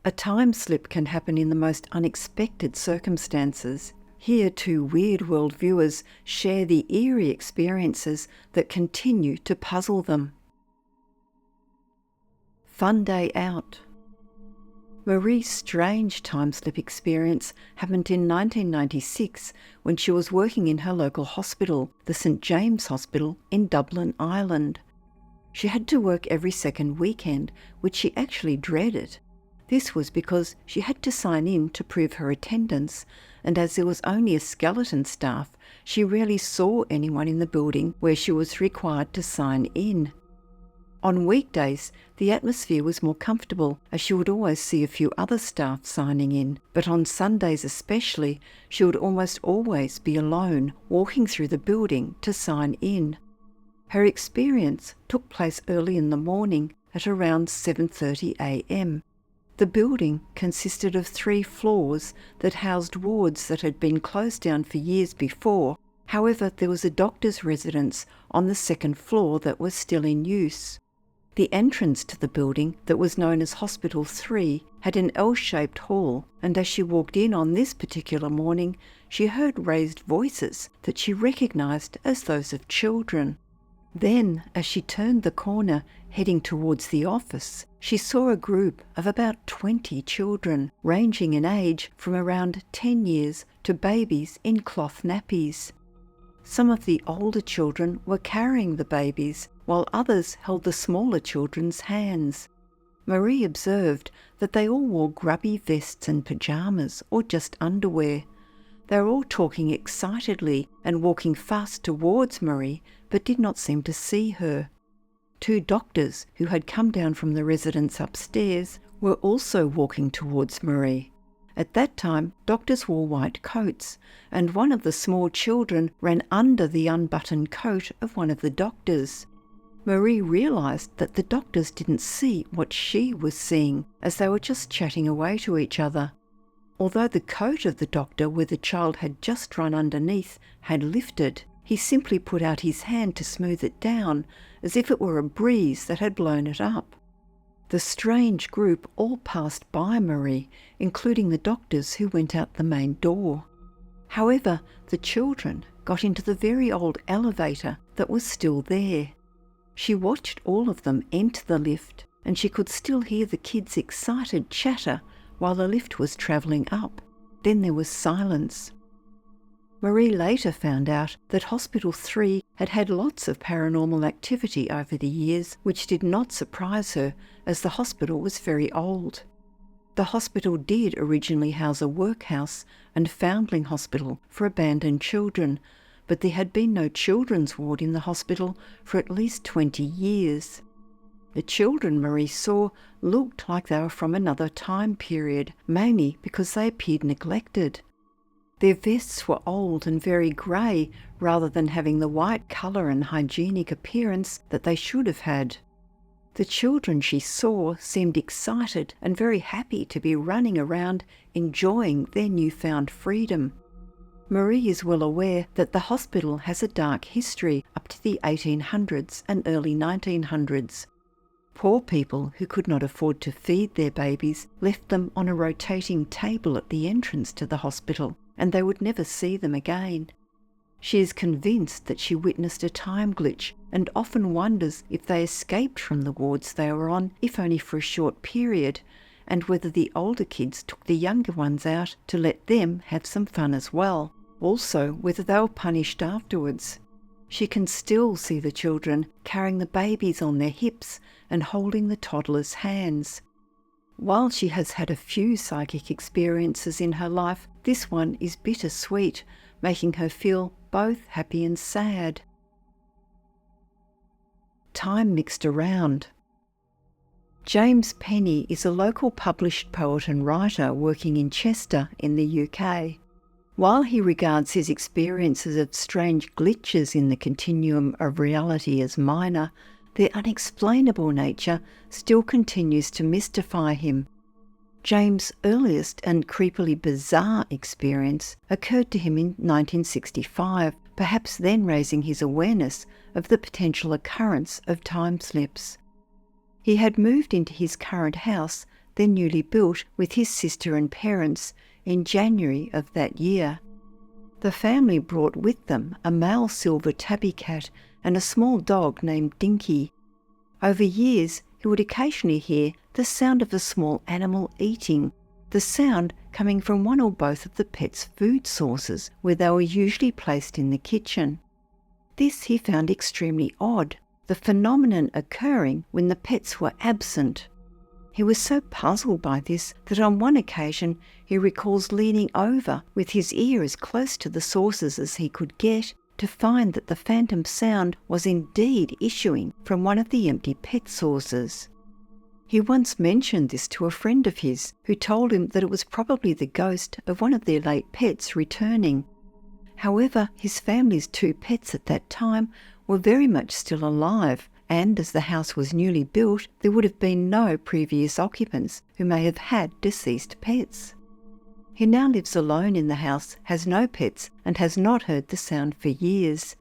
A time slip can happen in the most unexpected circumstances. Here, two Weird World viewers share the eerie experiences that continue to puzzle them. Fun day out. Marie's strange time slip experience happened in 1996 when she was working in her local hospital, the St James Hospital in Dublin, Ireland. She had to work every second weekend, which she actually dreaded. This was because she had to sign in to prove her attendance, and as there was only a skeleton staff, she rarely saw anyone in the building where she was required to sign in. On weekdays, the atmosphere was more comfortable, as she would always see a few other staff signing in, but on Sundays especially, she would almost always be alone, walking through the building to sign in. Her experience took place early in the morning at around 7:30 a.m. The building consisted of 3 floors that housed wards that had been closed down for years before. However, there was a doctor's residence on the 2nd floor that was still in use. The entrance to the building, that was known as Hospital 3, had an L-shaped hall, and as she walked in on this particular morning, she heard raised voices that she recognised as those of children. Then, as she turned the corner, heading towards the office, she saw a group of about 20 children, ranging in age from around 10 years to babies in cloth nappies. Some of the older children were carrying the babies, while others held the smaller children's hands. Marie observed that they all wore grubby vests and pyjamas, or just underwear. They were all talking excitedly and walking fast towards Marie, but did not seem to see her. 2 doctors who had come down from the residence upstairs were also walking towards Marie. At that time, doctors wore white coats, and one of the small children ran under the unbuttoned coat of one of the doctors. Marie realised that the doctors didn't see what she was seeing, as they were just chatting away to each other. Although the coat of the doctor where the child had just run underneath had lifted, he simply put out his hand to smooth it down, as if it were a breeze that had blown it up. The strange group all passed by Marie, including the doctors who went out the main door. However, the children got into the very old elevator that was still there. She watched all of them enter the lift, and she could still hear the kids' excited chatter while the lift was travelling up. Then there was silence. Marie later found out that Hospital 3 had had lots of paranormal activity over the years, which did not surprise her, as the hospital was very old. The hospital did originally house a workhouse and foundling hospital for abandoned children, but there had been no children's ward in the hospital for at least 20 years. The children Marie saw looked like they were from another time period, mainly because they appeared neglected. Their vests were old and very grey, rather than having the white colour and hygienic appearance that they should have had. The children she saw seemed excited and very happy to be running around, enjoying their newfound freedom. Marie is well aware that the hospital has a dark history up to the 1800s and early 1900s. Poor people who could not afford to feed their babies left them on a rotating table at the entrance to the hospital, and they would never see them again. She is convinced that she witnessed a time glitch and often wonders if they escaped from the wards they were on, if only for a short period, and whether the older kids took the younger ones out to let them have some fun as well. Also, whether they were punished afterwards. She can still see the children carrying the babies on their hips and holding the toddlers' hands. While she has had a few psychic experiences in her life, this one is bittersweet, making her feel both happy and sad. Time mixed around. James Penny is a local published poet and writer working in Chester in the UK. While he regards his experiences of strange glitches in the continuum of reality as minor, their unexplainable nature still continues to mystify him. James' earliest and creepily bizarre experience occurred to him in 1965, perhaps then raising his awareness of the potential occurrence of time slips. He had moved into his current house, then newly built, with his sister and parents in January of that year. The family brought with them a male silver tabby cat and a small dog named Dinky. Over years, he would occasionally hear the sound of a small animal eating, the sound coming from one or both of the pet's food sources, where they were usually placed in the kitchen. This he found extremely odd, the phenomenon occurring when the pets were absent. He was so puzzled by this that on one occasion he recalls leaning over with his ear as close to the sources as he could get to find that the phantom sound was indeed issuing from one of the empty pet sources. He once mentioned this to a friend of his, who told him that it was probably the ghost of one of their late pets returning. However, his family's 2 pets at that time were very much still alive, and as the house was newly built, there would have been no previous occupants who may have had deceased pets. He now lives alone in the house, has no pets, and has not heard the sound for years.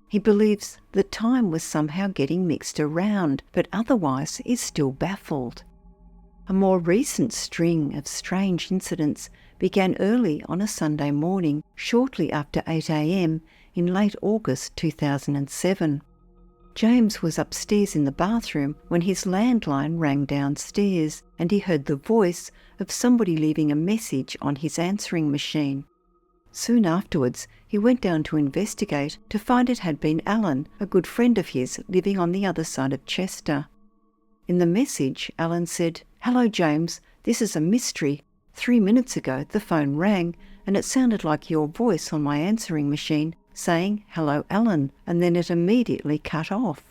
He believes that time was somehow getting mixed around, but otherwise is still baffled. A more recent string of strange incidents began early on a Sunday morning, shortly after 8 a.m. in late August 2007. James was upstairs in the bathroom when his landline rang downstairs, and he heard the voice of somebody leaving a message on his answering machine. Soon afterwards, he went down to investigate to find it had been Alan, a good friend of his living on the other side of Chester. In the message, Alan said, "Hello James, this is a mystery. 3 minutes ago the phone rang and it sounded like your voice on my answering machine saying, 'Hello Alan,' and then it immediately cut off."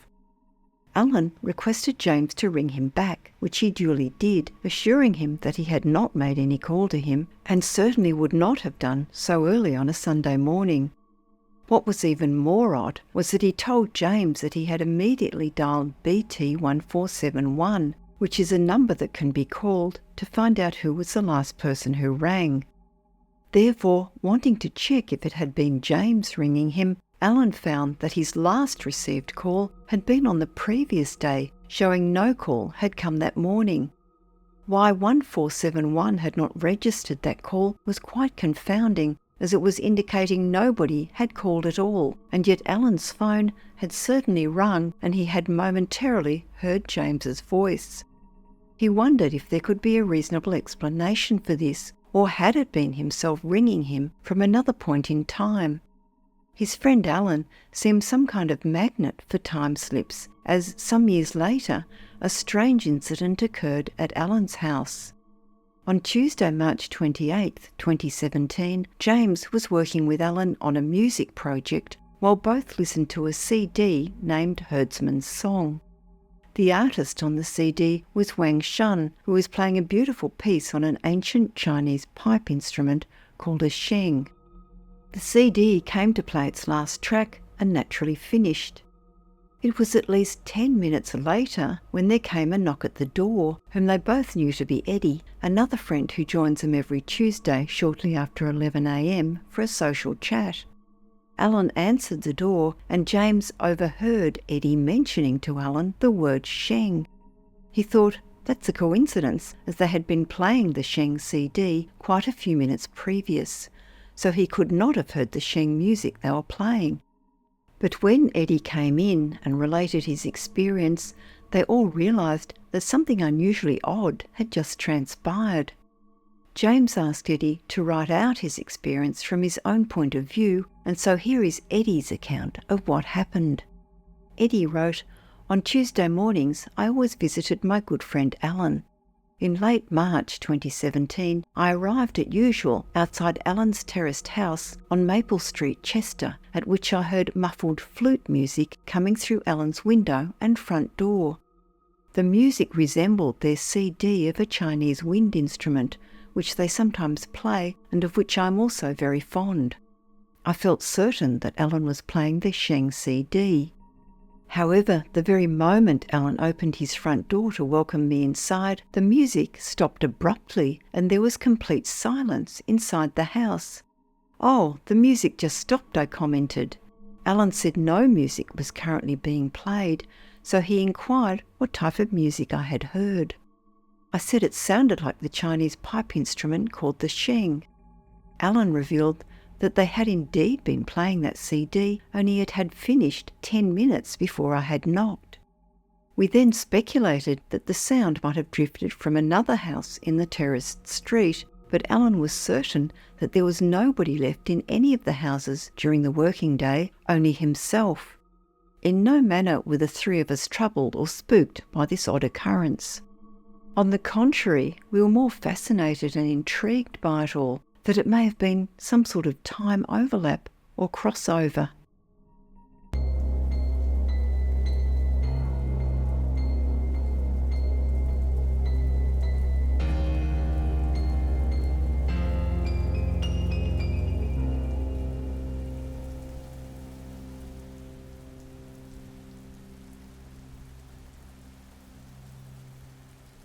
Alan requested James to ring him back, which he duly did, assuring him that he had not made any call to him, and certainly would not have done so early on a Sunday morning. What was even more odd was that he told James that he had immediately dialed BT 1471, which is a number that can be called to find out who was the last person who rang. Therefore, wanting to check if it had been James ringing him, Alan found that his last received call had been on the previous day, showing no call had come that morning. Why 1471 had not registered that call was quite confounding, as it was indicating nobody had called at all, and yet Alan's phone had certainly rung and he had momentarily heard James's voice. He wondered if there could be a reasonable explanation for this, or had it been himself ringing him from another point in time. His friend Alan seemed some kind of magnet for time slips, as some years later a strange incident occurred at Alan's house. On Tuesday, March 28, 2017, James was working with Alan on a music project while both listened to a CD named Herdsman's Song. The artist on the CD was Wang Shun, who was playing a beautiful piece on an ancient Chinese pipe instrument called a sheng. The CD came to play its last track and naturally finished. It was at least 10 minutes later when there came a knock at the door, whom they both knew to be Eddie, another friend who joins them every Tuesday shortly after 11 a.m. for a social chat. Alan answered the door and James overheard Eddie mentioning to Alan the word sheng. He thought, that's a coincidence, as they had been playing the sheng CD quite a few minutes previous, so he could not have heard the sheng music they were playing. But when Eddie came in and related his experience, they all realised that something unusually odd had just transpired. James asked Eddie to write out his experience from his own point of view, and so here is Eddie's account of what happened. Eddie wrote, "On Tuesday mornings I always visited my good friend Alan. In late March 2017, I arrived at usual outside Alan's terraced house on Maple Street, Chester, at which I heard muffled flute music coming through Alan's window and front door. The music resembled their CD of a Chinese wind instrument, which they sometimes play and of which I am also very fond. I felt certain that Alan was playing the sheng CD. However, the very moment Alan opened his front door to welcome me inside, the music stopped abruptly and there was complete silence inside the house. "Oh, the music just stopped," I commented. Alan said no music was currently being played, so he inquired what type of music I had heard. I said it sounded like the Chinese pipe instrument called the sheng. Alan revealed that they had indeed been playing that CD, only it had finished 10 minutes before I had knocked. We then speculated that the sound might have drifted from another house in the terraced street, but Alan was certain that there was nobody left in any of the houses during the working day, only himself. In no manner were the three of us troubled or spooked by this odd occurrence. On the contrary, we were more fascinated and intrigued by it all, that it may have been some sort of time overlap or crossover.